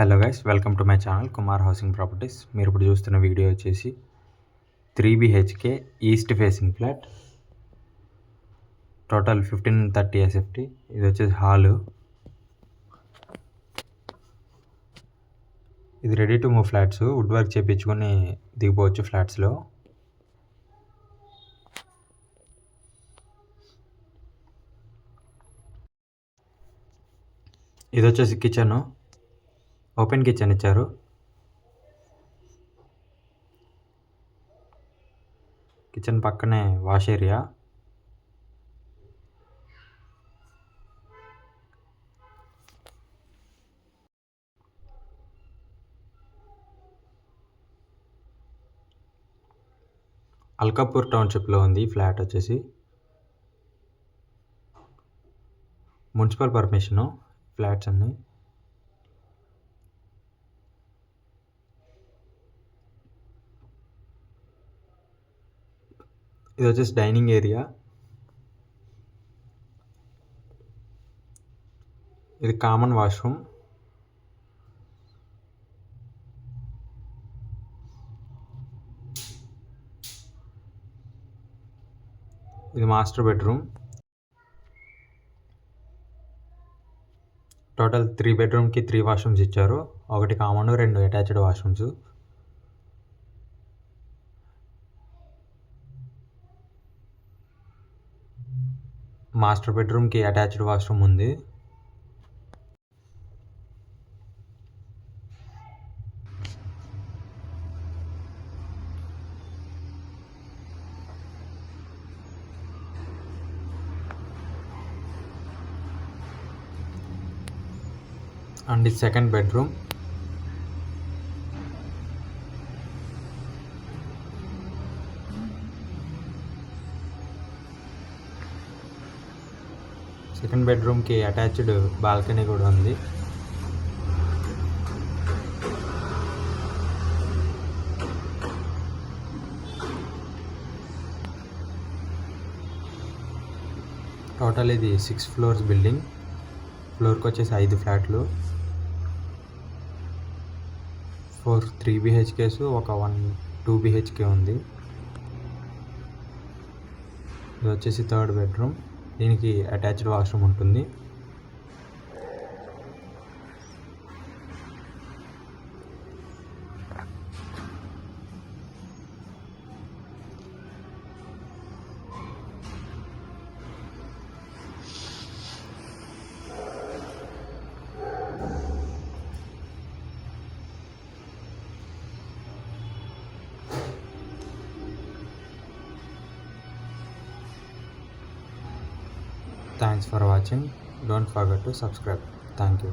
Hello guys, welcome to my channel Kumar housing properties. మీరు ఇప్పుడు చూస్తున్న వీడియో వచ్చేసి 3 BHK east facing flat, total 1530 SFT. ఇది వచ్చేసి హాలు. ఇది ready to move flats, wood work చేయించుకొని దిగిపోవచ్చు ఫ్లాట్స్లో. ఇది వచ్చేసి కిచెన్, ఓపెన్ కిచెన్ ఇచ్చారు. కిచెన్ పక్కనే వాష్ ఏరియా. అల్కాపూర్ టౌన్షిప్లో ఉంది ఫ్లాట్ వచ్చేసి. మున్సిపల్ పర్మిషను ఫ్లాట్స్ అన్నీ. ఇది వచ్చేసి డైనింగ్ ఏరియా. ఇది కామన్ వాష్రూమ్. ఇది మాస్టర్ బెడ్రూమ్. టోటల్ 3 బెడ్రూమ్కి 3 వాష్రూమ్స్ ఇచ్చారు. ఒకటి కామన్, 2 అటాచ్డ్ వాష్రూమ్స్. మాస్టర్ బెడ్రూమ్కి అటాచ్డ్ వాష్రూమ్ ఉంది. అండ్ ఇది సెకండ్ బెడ్రూమ్. సెకండ్ బెడ్రూమ్కి అటాచ్డ్ బాల్కనీ కూడా ఉంది. టోటల్ ఇది 6 ఫ్లోర్స్ బిల్డింగ్. ఫ్లోర్కి వచ్చేసి 5 ఫ్లాట్లు, 4 3 BHKs, ఒక 1 2 BHK ఉంది. ఇది వచ్చేసి థర్డ్ బెడ్రూమ్. దీనికి అటాచ్డ్ వాష్రూమ్ ఉంటుంది. Thanks for watching. Don't forget to subscribe. Thank you.